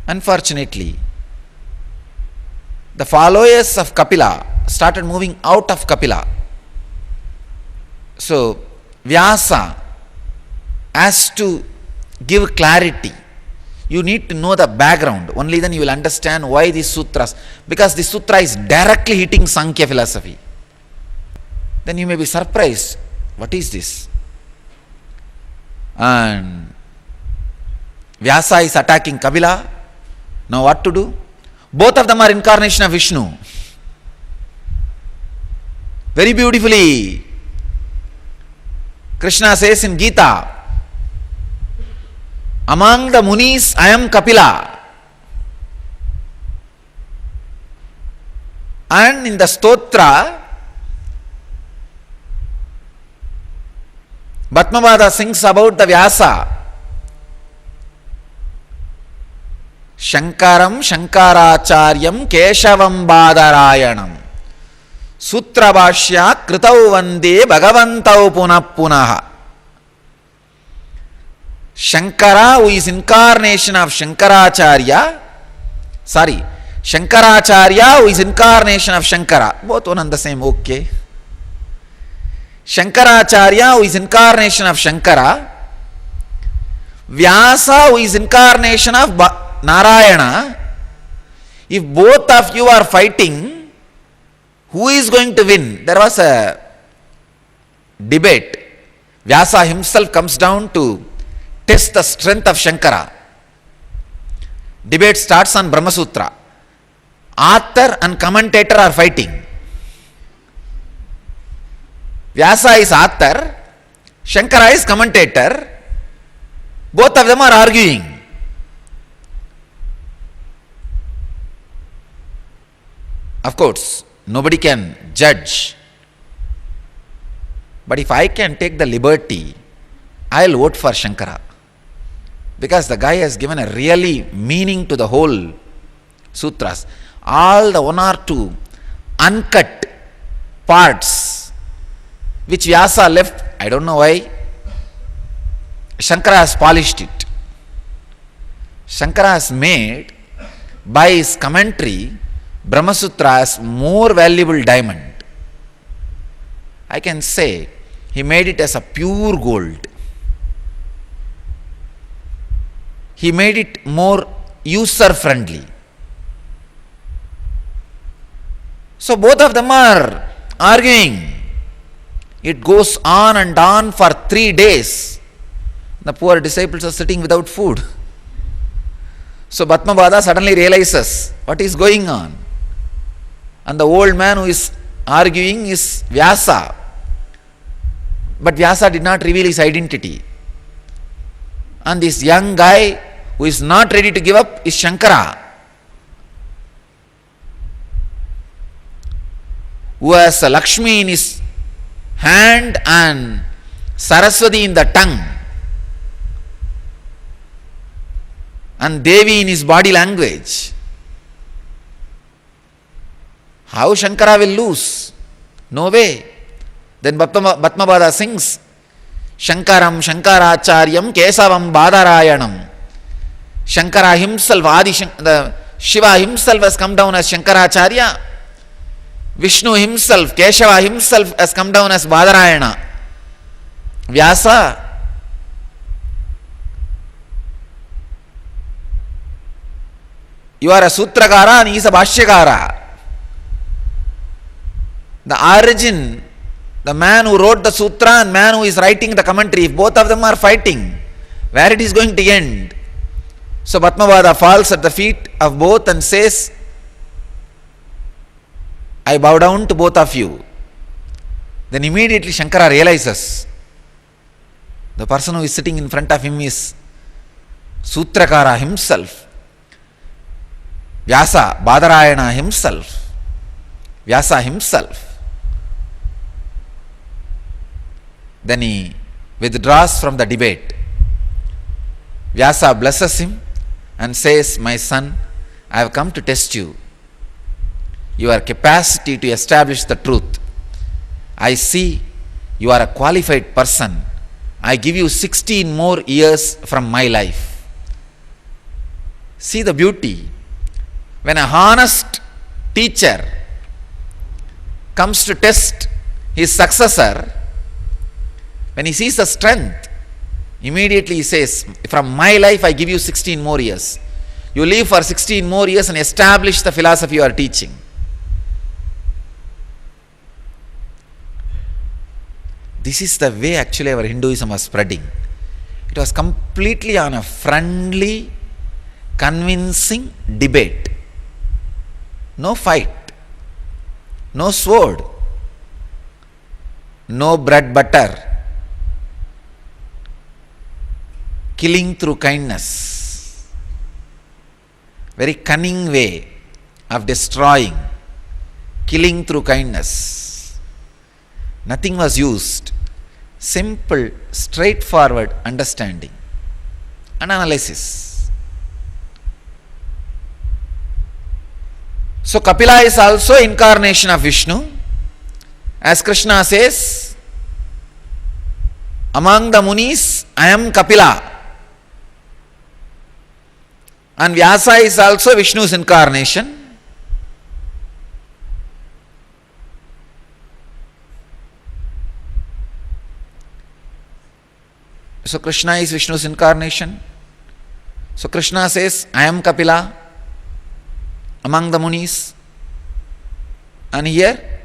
Unfortunately, the followers of Kapila started moving out of Kapila. So, Vyasa has to give clarity. You need to know the background. Only then you will understand why these sutras. Because the sutra is directly hitting Sankhya philosophy. Then you may be surprised. What is this? And Vyasa is attacking Kapila. Now what to do? Both of them are incarnation of Vishnu. Very beautifully, Krishna says in Gita, among the Munis, I am Kapila. And in the Stotra, Bhatmavada sings about the Vyasa. Shankaram Shankaracharyam Keshavam Badarayanam Sutra Bhashya Kritau Vande Bhagavantau Punah Punaha. Shankara, who is incarnation of Shankaracharya, Shankaracharya, who is incarnation of Shankara, both one and the same, okay. Shankaracharya, who is incarnation of Shankara, Vyasa, who is incarnation of Narayana. If both of you are fighting, who is going to win? There was a debate. Vyasa himself comes down to test the strength of Shankara. Debate starts on Brahma Sutra. Author and commentator are fighting. Vyasa is author, Shankara is commentator. Both of them are arguing. Of course, nobody can judge. But if I can take the liberty, I'll vote for Shankara. Because the guy has given a really meaning to the whole sutras. All the one or two uncut parts which Vyasa left, I don't know why, Shankara has polished it. Shankara has made, by his commentary, Brahma Sutra as more valuable diamond. I can say he made it as a pure gold. He made it more user friendly. So both of them are arguing. It goes on and on for 3 days. The poor disciples are sitting without food. So Bhatmavada suddenly realizes what is going on. And the old man who is arguing is Vyasa. But Vyasa did not reveal his identity. And this young guy who is not ready to give up is Shankara, who has Lakshmi in his hand and Saraswati in the tongue, and Devi in his body language. How Shankara will lose? No way. Then Bhatmavada sings, Shankaram Shankaracharyam Kesavam Badarayanam. Shankara himself, the Shiva himself has come down as Shankaracharya. Vishnu himself, Keshava himself has come down as Badarayana. Vyasa, you are a Sutrakara and he is a Bhashyakara. The origin, the man who wrote the sutra and man who is writing the commentary, if both of them are fighting, where it is going to end? So Bhatmavada falls at the feet of both and says, I bow down to both of you. Then immediately Shankara realizes the person who is sitting in front of him is Sutrakara himself, Vyasa, Badarayana himself, Vyasa himself. Then he withdraws from the debate. Vyasa blesses him and says, my son, I have come to test you. Your capacity to establish the truth. I see you are a qualified person. I give you 16 more years from my life. See the beauty. When a honest teacher comes to test his successor, when he sees the strength, immediately he says, from my life I give you 16 more years. You live for 16 more years and establish the philosophy you are teaching. This is the way actually our Hinduism was spreading. It was completely on a friendly, convincing debate. No fight, no sword, no bread butter, killing through kindness. Very cunning way of destroying, killing through kindness. Nothing was used. Simple, straightforward understanding and analysis. So Kapila is also incarnation of Vishnu. As Krishna says, among the Munis, I am Kapila. And Vyasa is also Vishnu's incarnation. So Krishna is Vishnu's incarnation. So Krishna says, I am Kapila among the Munis. And here,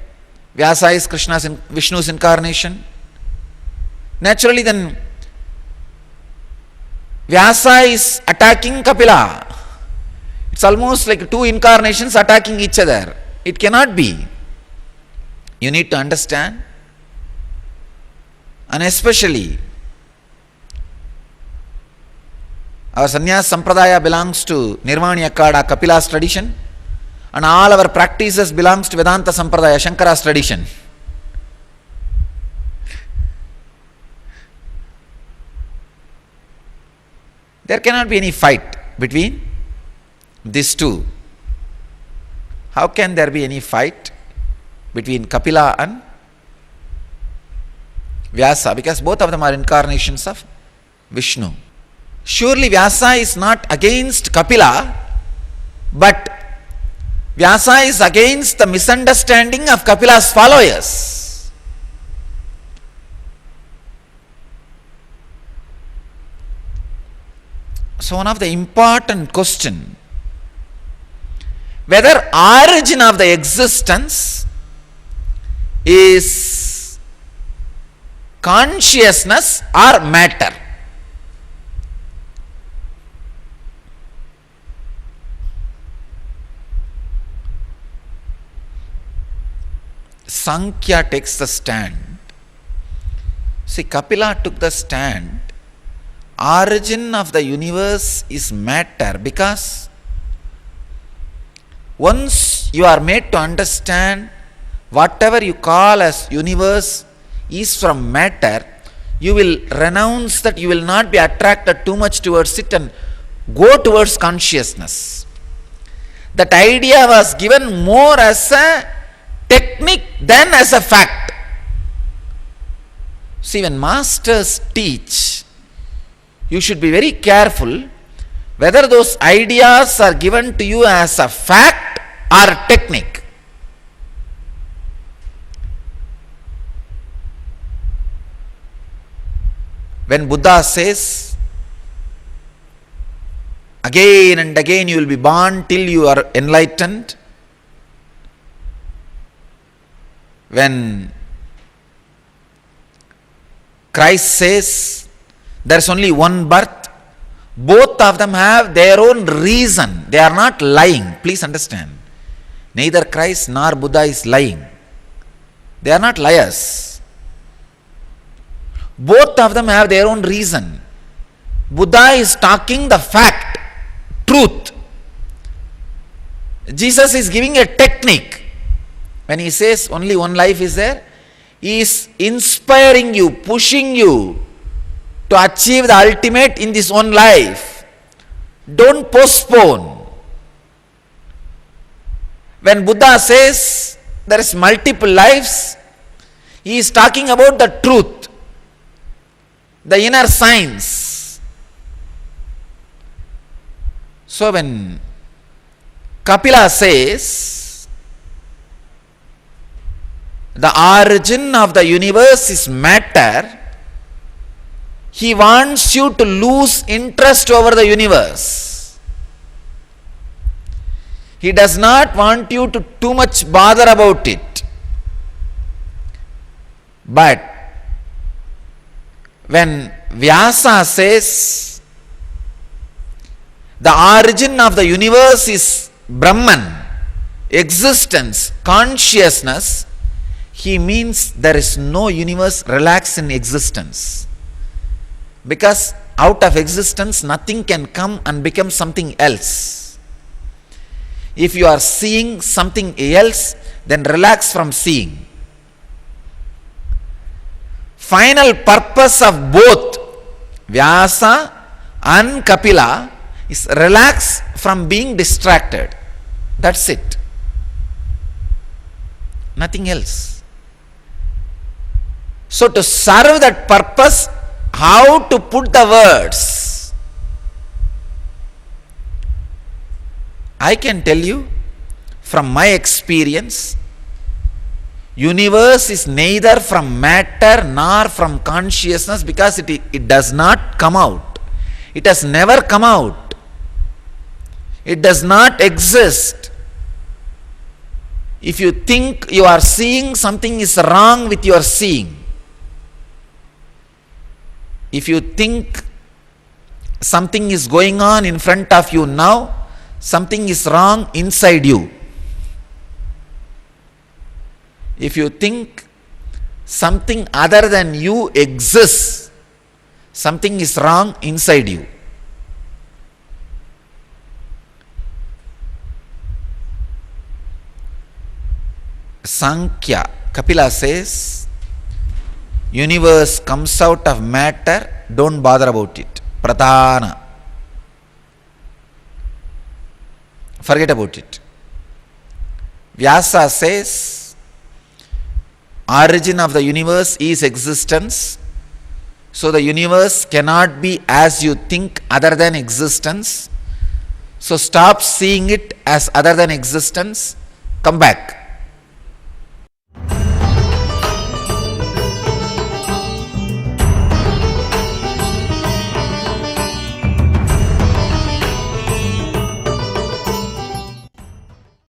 Vyasa is Vishnu's incarnation. Naturally then, Vyasa is attacking Kapila. It's almost like two incarnations attacking each other. It cannot be. You need to understand. And especially, our Sannyas Sampradaya belongs to Nirvani Akkada, Kapila's tradition, and all our practices belongs to Vedanta Sampradaya, Shankara's tradition. There cannot be any fight between these two. How can there be any fight between Kapila and Vyasa? Because both of them are incarnations of Vishnu. Surely Vyasa is not against Kapila, but Vyasa is against the misunderstanding of Kapila's followers. So one of the important question, whether origin of the existence is consciousness or matter. Sankhya takes the stand. See, Kapila took the stand. Origin of the universe is matter, because once you are made to understand whatever you call as universe is from matter, you will renounce that, you will not be attracted too much towards it and go towards consciousness. That idea was given more as a technique than as a fact. See, when masters teach, you should be very careful whether those ideas are given to you as a fact or technique. When Buddha says, again and again you will be born till you are enlightened, when Christ says there is only one birth, both of them have their own reason. They are not lying. Please understand. Neither Christ nor Buddha is lying. They are not liars. Both of them have their own reason. Buddha is talking the fact, truth. Jesus is giving a technique. When he says only one life is there, he is inspiring you, pushing you to achieve the ultimate in this one life. Don't postpone. When Buddha says there is multiple lives, he is talking about the truth, the inner science. So when Kapila says the origin of the universe is matter, he wants you to lose interest over the universe. He does not want you to too much bother about it. But when Vyasa says the origin of the universe is Brahman, existence, consciousness, he means there is no universe relax in existence. Because out of existence nothing can come and become something else. If you are seeing something else, then relax from seeing. Final purpose of both Vyasa and Kapila is relax from being distracted. That's it. Nothing else. So to serve that purpose, how to put the words? I can tell you from my experience, universe is neither from matter nor from consciousness, because it does not come out. It has never come out. It does not exist. If you think you are seeing, something is wrong with your seeing. If you think something is going on in front of you now, something is wrong inside you. If you think something other than you exists, something is wrong inside you. Sankhya, Kapila says, universe comes out of matter, don't bother about it. Pradhana. Forget about it. Vyasa says, origin of the universe is existence. So the universe cannot be as you think other than existence. So stop seeing it as other than existence. Come back.